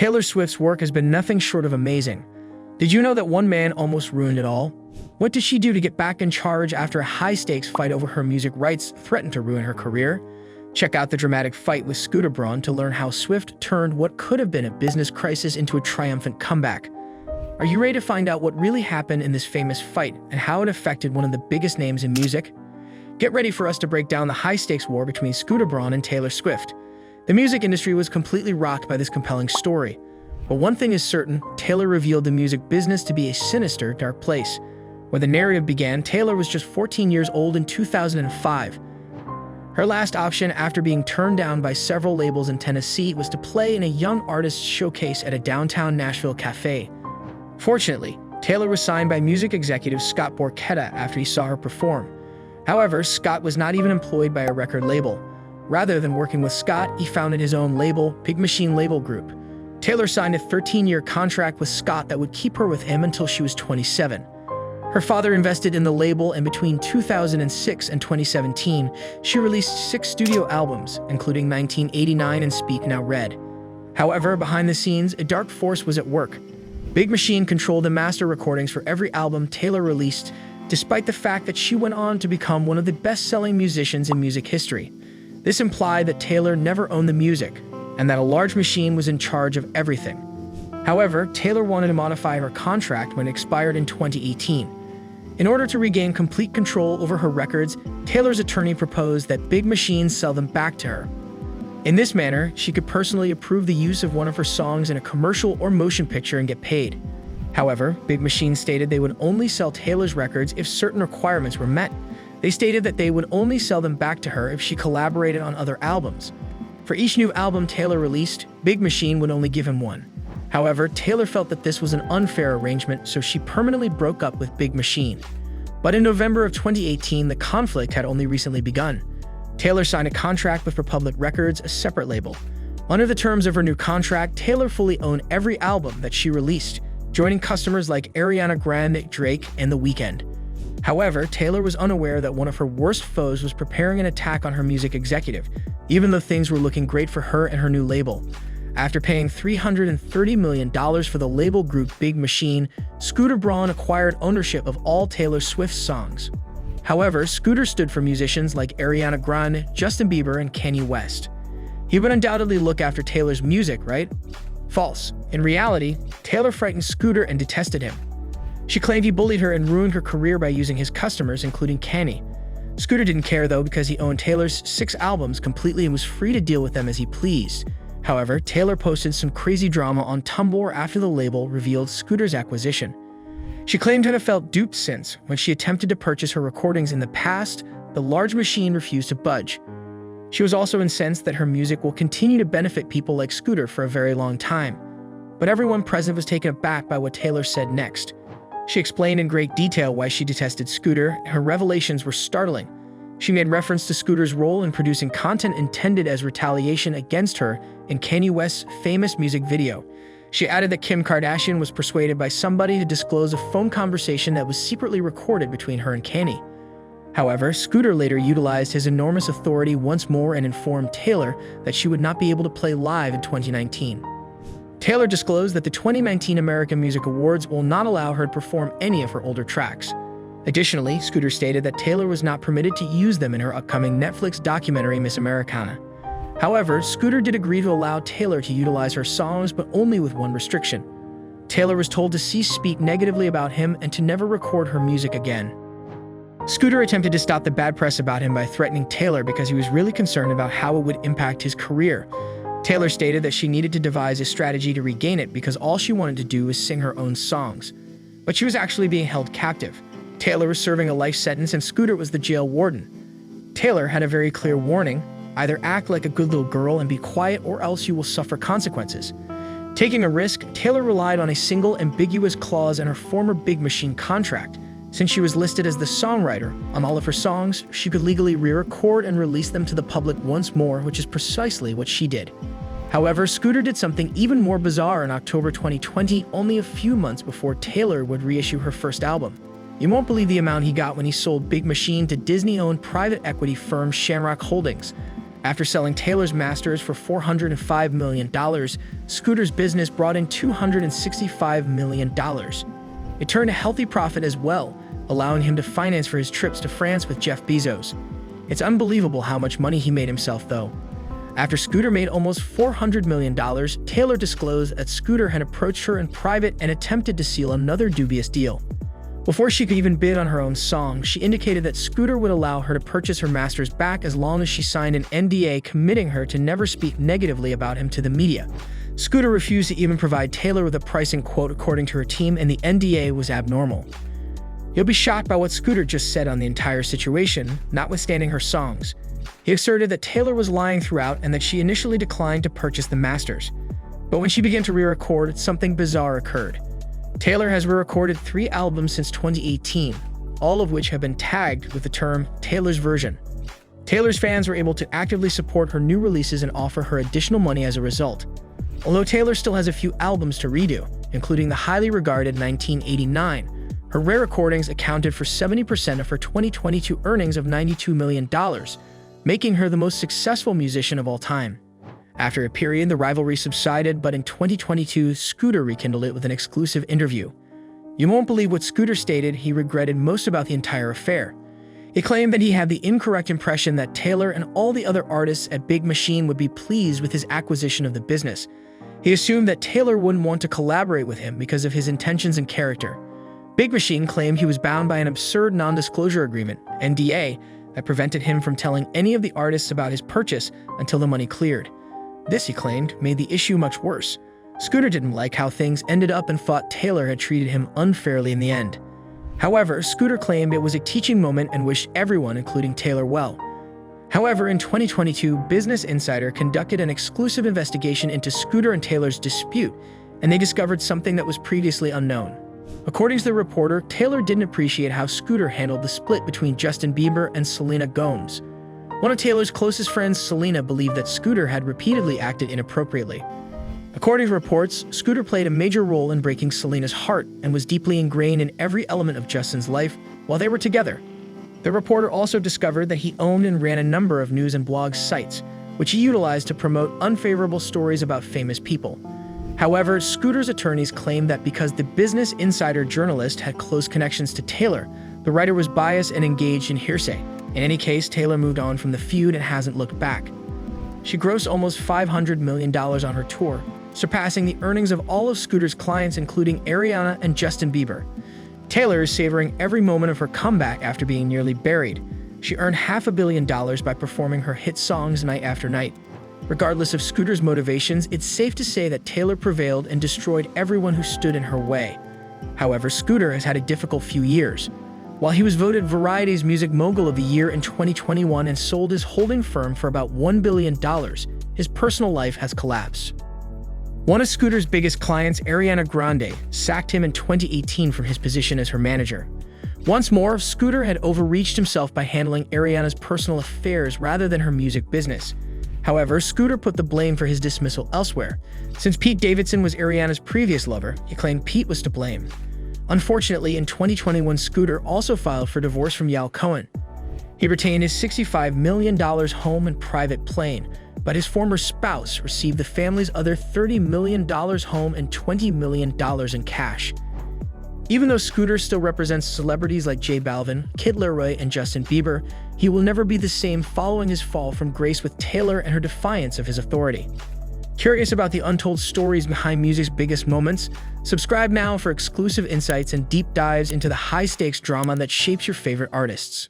Taylor Swift's work has been nothing short of amazing. Did you know that one man almost ruined it all? What did she do to get back in charge after a high-stakes fight over her music rights threatened to ruin her career? Check out the dramatic fight with Scooter Braun to learn how Swift turned what could have been a business crisis into a triumphant comeback. Are you ready to find out what really happened in this famous fight and how it affected one of the biggest names in music? Get ready for us to break down the high-stakes war between Scooter Braun and Taylor Swift. The music industry was completely rocked by this compelling story. But one thing is certain, Taylor revealed the music business to be a sinister, dark place. When the narrative began, Taylor was just 14 years old in 2005. Her last option after being turned down by several labels in Tennessee was to play in a young artist showcase at a downtown Nashville cafe. Fortunately, Taylor was signed by music executive Scott Borchetta after he saw her perform. However, Scott was not even employed by a record label. Rather than working with Scott, he founded his own label, Big Machine Label Group. Taylor signed a 13-year contract with Scott that would keep her with him until she was 27. Her father invested in the label, and between 2006 and 2017, she released 6 studio albums, including 1989 and Speak Now Red. However, behind the scenes, a dark force was at work. Big Machine controlled the master recordings for every album Taylor released, despite the fact that she went on to become one of the best-selling musicians in music history. This implied that Taylor never owned the music, and that a large machine was in charge of everything. However, Taylor wanted to modify her contract when it expired in 2018. In order to regain complete control over her records, Taylor's attorney proposed that Big Machine sell them back to her. In this manner, she could personally approve the use of one of her songs in a commercial or motion picture and get paid. However, Big Machine stated they would only sell Taylor's records if certain requirements were met. They stated that they would only sell them back to her if she collaborated on other albums. For each new album Taylor released, Big Machine would only give him one. However, Taylor felt that this was an unfair arrangement, so she permanently broke up with Big Machine. But in November of 2018, the conflict had only recently begun. Taylor signed a contract with Republic Records, a separate label. Under the terms of her new contract, Taylor fully owned every album that she released, joining customers like Ariana Grande, Drake, and The Weeknd. However, Taylor was unaware that one of her worst foes was preparing an attack on her music executive, even though things were looking great for her and her new label. After paying $330 million for the label group Big Machine, Scooter Braun acquired ownership of all Taylor Swift's songs. However, Scooter stood for musicians like Ariana Grande, Justin Bieber, and Kanye West. He would undoubtedly look after Taylor's music, right? False. In reality, Taylor frightened Scooter and detested him. She claimed he bullied her and ruined her career by using his customers, including Kanye. Scooter didn't care, though, because he owned Taylor's 6 albums completely and was free to deal with them as he pleased. However, Taylor posted some crazy drama on Tumblr after the label revealed Scooter's acquisition. She claimed to have felt duped since, when she attempted to purchase her recordings in the past, the large machine refused to budge. She was also incensed that her music will continue to benefit people like Scooter for a very long time. But everyone present was taken aback by what Taylor said next. She explained in great detail why she detested Scooter. Her revelations were startling. She made reference to Scooter's role in producing content intended as retaliation against her in Kanye West's famous music video. She added that Kim Kardashian was persuaded by somebody to disclose a phone conversation that was secretly recorded between her and Kanye. However, Scooter later utilized his enormous authority once more and informed Taylor that she would not be able to play live in 2019. Taylor disclosed that the 2019 American Music Awards will not allow her to perform any of her older tracks. Additionally, Scooter stated that Taylor was not permitted to use them in her upcoming Netflix documentary Miss Americana. However, Scooter did agree to allow Taylor to utilize her songs, but only with one restriction. Taylor was told to cease speak negatively about him and to never record her music again. Scooter attempted to stop the bad press about him by threatening Taylor because he was really concerned about how it would impact his career. Taylor stated that she needed to devise a strategy to regain it because all she wanted to do was sing her own songs. But she was actually being held captive. Taylor was serving a life sentence and Scooter was the jail warden. Taylor had a very clear warning: either act like a good little girl and be quiet, or else you will suffer consequences. Taking a risk, Taylor relied on a single ambiguous clause in her former Big Machine contract. Since she was listed as the songwriter on all of her songs, she could legally re-record and release them to the public once more, which is precisely what she did. However, Scooter did something even more bizarre in October 2020, only a few months before Taylor would reissue her first album. You won't believe the amount he got when he sold Big Machine to Disney-owned private equity firm Shamrock Holdings. After selling Taylor's masters for $405 million, Scooter's business brought in $265 million. It turned a healthy profit as well, allowing him to finance for his trips to France with Jeff Bezos. It's unbelievable how much money he made himself, though. After Scooter made almost $400 million, Taylor disclosed that Scooter had approached her in private and attempted to seal another dubious deal. Before she could even bid on her own song, she indicated that Scooter would allow her to purchase her masters back as long as she signed an NDA committing her to never speak negatively about him to the media. Scooter refused to even provide Taylor with a pricing quote according to her team, and the NDA was abnormal. You'll be shocked by what Scooter just said on the entire situation, notwithstanding her songs. He asserted that Taylor was lying throughout and that she initially declined to purchase the masters. But when she began to re-record, something bizarre occurred. Taylor has re-recorded 3 albums since 2018, all of which have been tagged with the term Taylor's version. Taylor's fans were able to actively support her new releases and offer her additional money as a result. Although Taylor still has a few albums to redo, including the highly regarded 1989, her rare recordings accounted for 70% of her 2022 earnings of $92 million, making her the most successful musician of all time. After a period, the rivalry subsided, but in 2022, Scooter rekindled it with an exclusive interview. You won't believe what Scooter stated he regretted most about the entire affair. He claimed that he had the incorrect impression that Taylor and all the other artists at Big Machine would be pleased with his acquisition of the business. He assumed that Taylor wouldn't want to collaborate with him because of his intentions and character. Big Machine claimed he was bound by an absurd non-disclosure agreement, NDA, that prevented him from telling any of the artists about his purchase until the money cleared. This, he claimed, made the issue much worse. Scooter didn't like how things ended up and thought Taylor had treated him unfairly in the end. However, Scooter claimed it was a teaching moment and wished everyone, including Taylor, well. However, in 2022, Business Insider conducted an exclusive investigation into Scooter and Taylor's dispute, and they discovered something that was previously unknown. According to the reporter, Taylor didn't appreciate how Scooter handled the split between Justin Bieber and Selena Gomez. One of Taylor's closest friends, Selena, believed that Scooter had repeatedly acted inappropriately. According to reports, Scooter played a major role in breaking Selena's heart and was deeply ingrained in every element of Justin's life while they were together. The reporter also discovered that he owned and ran a number of news and blog sites, which he utilized to promote unfavorable stories about famous people. However, Scooter's attorneys claimed that because the Business Insider journalist had close connections to Taylor, the writer was biased and engaged in hearsay. In any case, Taylor moved on from the feud and hasn't looked back. She grossed almost $500 million on her tour, surpassing the earnings of all of Scooter's clients, including Ariana and Justin Bieber. Taylor is savoring every moment of her comeback after being nearly buried. She earned $500 million by performing her hit songs night after night. Regardless of Scooter's motivations, it's safe to say that Taylor prevailed and destroyed everyone who stood in her way. However, Scooter has had a difficult few years. While he was voted Variety's Music Mogul of the Year in 2021 and sold his holding firm for about $1 billion, his personal life has collapsed. One of Scooter's biggest clients, Ariana Grande, sacked him in 2018 from his position as her manager. Once more, Scooter had overreached himself by handling Ariana's personal affairs rather than her music business. However, Scooter put the blame for his dismissal elsewhere. Since Pete Davidson was Ariana's previous lover, he claimed Pete was to blame. Unfortunately, in 2021, Scooter also filed for divorce from Yael Cohen. He retained his $65 million home and private plane, but his former spouse received the family's other $30 million home and $20 million in cash. Even though Scooter still represents celebrities like J Balvin, Kid Laroi, and Justin Bieber, he will never be the same following his fall from grace with Taylor and her defiance of his authority. Curious about the untold stories behind music's biggest moments? Subscribe now for exclusive insights and deep dives into the high-stakes drama that shapes your favorite artists.